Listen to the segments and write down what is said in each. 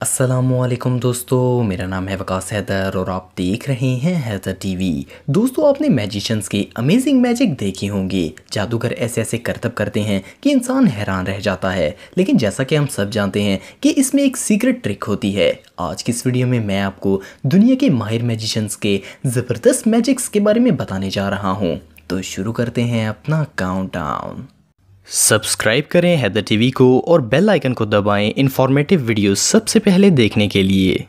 अस्सलामुअलैकुम दोस्तों, मेरा नाम है वकास हैदर और आप देख रहे हैं हैदर टीवी। दोस्तों, आपने मैजिशियंस के अमेजिंग मैजिक देखे होंगे। जादूगर ऐसे ऐसे करतब करते हैं कि इंसान हैरान रह जाता है। लेकिन जैसा कि हम सब जानते हैं कि इसमें एक सीक्रेट ट्रिक होती है। आज की इस वीडियो में मैं आपको दुनिया के माहिर मैजिशियंस के ज़बरदस्त मैजिक्स के बारे में बताने जा रहा हूँ। तो शुरू करते हैं अपना काउंटडाउन। सब्सक्राइब करें हैदर टीवी को और बेल आइकन को दबाएं इन्फॉर्मेटिव वीडियोस सबसे पहले देखने के लिए।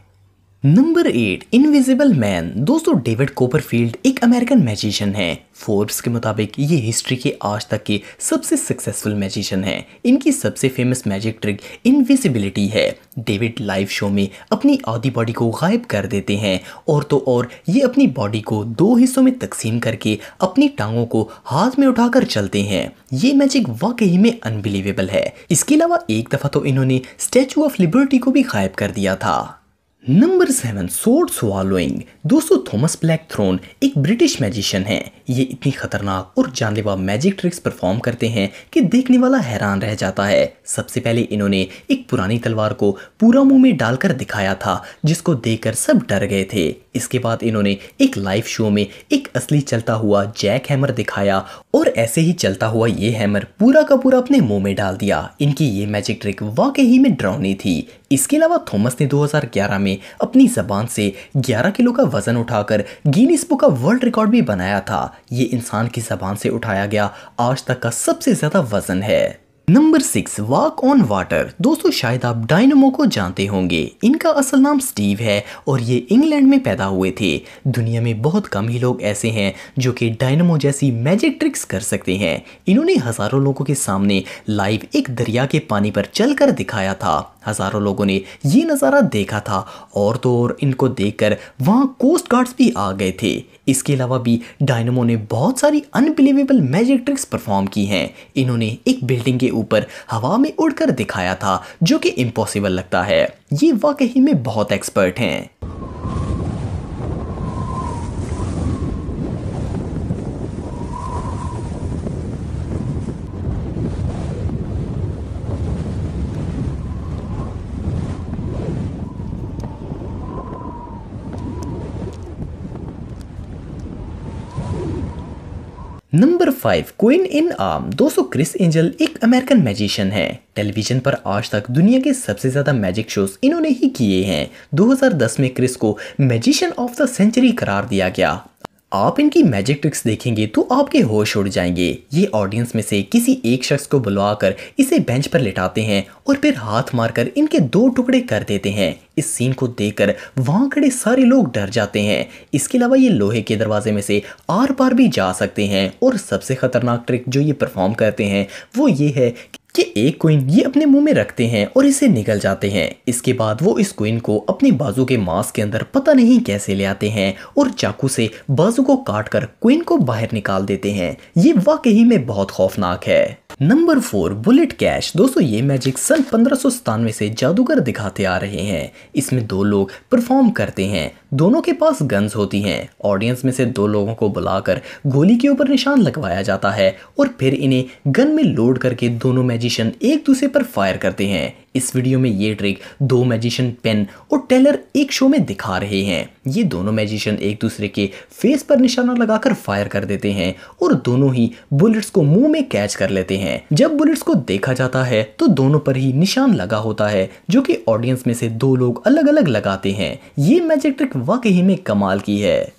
Number 8, invisible man. दोस्तों, डेविड कोपरफील्ड एक अमेरिकन मैजिशियन है। फोर्ब्स के मुताबिक ये हिस्ट्री के आज तक के सबसे सक्सेसफुल मैजिशियन हैं। इनकी सबसे फेमस मैजिक ट्रिक इनविजिबिलिटी है। डेविड लाइव शो में अपनी आधी बॉडी को गायब कर देते हैं और तो और ये अपनी बॉडी को दो हिस्सों में तकसीम करके अपनी टांगों को हाथ में उठाकर चलते हैं। ये मैजिक वाकई में अनबिलीवेबल है। इसके अलावा एक दफ़ा तो इन्होंने स्टैचू ऑफ लिबर्टी को भी गायब कर दिया था। Number 7, sword swallowing. दोस्तों, थॉमस ब्लैक थ्रोन एक ब्रिटिश मैजिशियन है। ये इतनी खतरनाक और जानलेवा मैजिक ट्रिक्स परफॉर्म करते हैं कि देखने वाला हैरान रह जाता है। सबसे पहले इन्होंने एक पुरानी तलवार को पूरा मुंह में डालकर दिखाया था, जिसको देखकर सब डर गए थे। इसके बाद इन्होंने एक लाइव शो में एक असली चलता हुआ जैक हैमर दिखाया और ऐसे ही चलता हुआ ये हैमर पूरा का पूरा अपने मुंह में डाल दिया। इनकी ये मैजिक ट्रिक वाकई में डरावनी थी। इसके अलावा थॉमस ने 2011 में अपनी जबान से 11 किलो का वजन उठाकर गिनीज बुक का वर्ल्ड रिकॉर्ड भी बनाया था। ये इंसान की जबान से उठाया गया आज तक का सबसे ज्यादा वजन है। Number 6, walk on water. दोस्तों, शायद आप डायनमो को जानते होंगे। इनका असल नाम स्टीव है और ये इंग्लैंड में पैदा हुए थे। दुनिया में बहुत कम ही लोग ऐसे हैं जो कि डायनमो जैसी मैजिक ट्रिक्स कर सकते हैं। इन्होंने हजारों लोगों के सामने लाइव एक दरिया के पानी पर चलकर दिखाया था। हजारों लोगों ने ये नज़ारा देखा था और तो और इनको देखकर वहाँ कोस्ट गार्ड्स भी आ गए थे। इसके अलावा भी डायनमो ने बहुत सारी अनबिलीवेबल मैजिक ट्रिक्स परफॉर्म की हैं। इन्होंने एक बिल्डिंग के ऊपर हवा में उड़कर दिखाया था, जो कि इम्पॉसिबल लगता है। ये वाकई में बहुत एक्सपर्ट हैं। नंबर 5, क्वीन इन आर्म। दोस्तों, क्रिस एंजल एक अमेरिकन मैजिशियन है। टेलीविजन पर आज तक दुनिया के सबसे ज्यादा मैजिक शोज इन्होंने ही किए हैं। 2010 में क्रिस को मैजिशियन ऑफ द सेंचुरी करार दिया गया। आप इनकी मैजिक ट्रिक्स देखेंगे तो आपके होश उड़ जाएंगे। ये ऑडियंस में से किसी एक शख्स को बुलवाकर इसे बेंच पर लिटाते हैं और फिर हाथ मारकर इनके दो टुकड़े कर देते हैं। इस सीन को देखकर वहां खड़े सारे लोग डर जाते हैं। इसके अलावा ये लोहे के दरवाजे में से आर पार भी जा सकते हैं और सबसे खतरनाक ट्रिक जो ये परफॉर्म करते हैं वो ये है कि एक क्वीन ये अपने मुंह में रखते हैं और इसे निगल जाते हैं। इसके बाद वो इस क्वीन को अपने बाजू के मांस के अंदर पता नहीं कैसे ले आते हैं और चाकू से बाजू को काट कर क्वीन को बाहर निकाल देते हैं। ये वाकई में बहुत खौफनाक है। Number 4, bullet cash. दोस्तों, ये मैजिक सन 1597 से जादूगर दिखाते आ रहे हैं। इसमें दो लोग परफॉर्म करते हैं। दोनों के पास गन्स होती हैं। ऑडियंस में से दो लोगों को बुलाकर गोली के ऊपर निशान लगवाया जाता है और फिर इन्हें गन में लोड करके दोनों मैजिशियन एक दूसरे पर फायर करते हैं। इस वीडियो में ये ट्रिक दो मैजिशियन पेन और टेलर एक शो में दिखा रहे हैं। ये दोनों मैजिशियन एक दूसरे के फेस पर निशाना लगाकर फायर कर देते हैं और दोनों ही बुलेट्स को मुंह में कैच कर लेते हैं। जब बुलेट्स को देखा जाता है तो दोनों पर ही निशान लगा होता है, जो कि ऑडियंस में से दो लोग अलग अलग लगाते हैं। ये मैजिक ट्रिक वाकई में कमाल की है।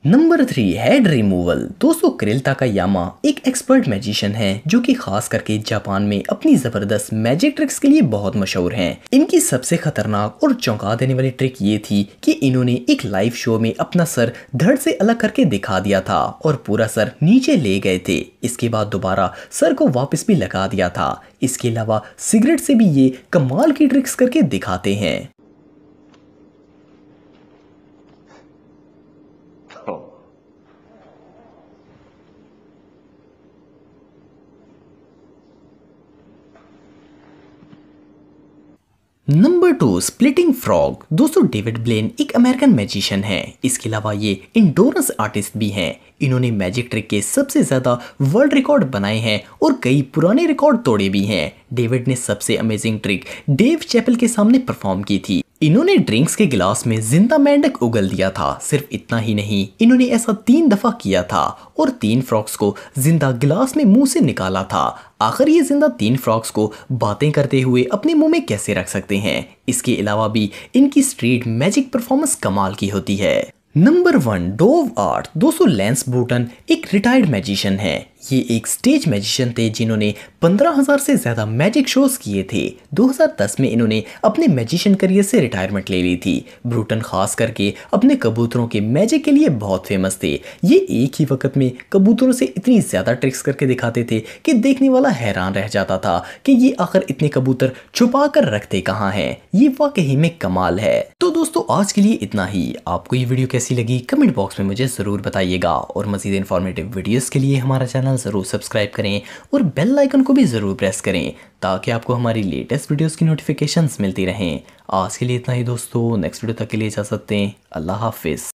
Number 3, head removal. दोस्तों, क्रिल ताकायामा एक एक्सपर्ट मैजिशियन है जो कि खास करके जापान में अपनी जबरदस्त मैजिक ट्रिक्स के लिए बहुत मशहूर हैं। इनकी सबसे खतरनाक और चौंका देने वाली ट्रिक ये थी कि इन्होंने एक लाइव शो में अपना सर धड़ से अलग करके दिखा दिया था और पूरा सर नीचे ले गए थे। इसके बाद दोबारा सर को वापस भी लगा दिया था। इसके अलावा सिगरेट से भी ये कमाल की ट्रिक्स करके दिखाते हैं। Number 2 splitting frog. दोस्तों डेविड ब्लेन एक अमेरिकन मैजिशियन है। इसके अलावा ये इंडोरेंस आर्टिस्ट भी हैं। इन्होंने मैजिक ट्रिक के सबसे ज़्यादा वर्ल्ड रिकॉर्ड बनाए हैं और कई पुराने रिकॉर्ड तोड़े भी हैं। डेविड ने सबसे अमेजिंग ट्रिक डेव चैपल के सामने परफॉर्म की थी। इन्होंने ड्रिंक्स के गिलास में जिंदा मेंढक उगल दिया था। सिर्फ इतना ही नहीं, इन्होंने ऐसा 3 दफा किया था और 3 फ्रॉग्स को जिंदा गिलास में मुंह से निकाला था। आखिर ये जिंदा 3 फ्रॉग्स को बातें करते हुए अपने मुंह में कैसे रख सकते हैं? इसके अलावा भी इनकी स्ट्रीट मैजिक परफॉर्मेंस कमाल की होती है। Number 1 dove art. दोस्तों लैंस ब्रूटन एक रिटायर्ड मैजिशियन है। ये एक स्टेज मैजिशियन थे जिन्होंने 15,000 से ज़्यादा मैजिक शोज किए थे। 2010 में इन्होंने अपने मैजिशियन करियर से रिटायरमेंट ले ली थी। ब्रूटन खास करके अपने कबूतरों के मैजिक के लिए बहुत फेमस थे। ये एक ही वक्त में कबूतरों से इतनी ज़्यादा ट्रिक्स करके दिखाते थे कि देखने वाला हैरान रह जाता था कि ये आखिर इतने कबूतर छुपा कर रखते कहाँ हैं। ये वाकई में कमाल है। तो दोस्तों आज के लिए इतना ही। आपको ये वीडियो कैसी लगी कमेंट बॉक्स में मुझे ज़रूर बताइएगा और मज़ीद इन्फॉर्मेटिव वीडियोज़ के लिए हमारा चैनल ज़रूर सब्सक्राइब करें और बेल आइकन को भी ज़रूर प्रेस करें ताकि आपको हमारी लेटेस्ट वीडियोस की नोटिफिकेशंस मिलती रहें। आज के लिए इतना ही दोस्तों, नेक्स्ट वीडियो तक के लिए इजाज़त दें। अल्लाह हाफिज़।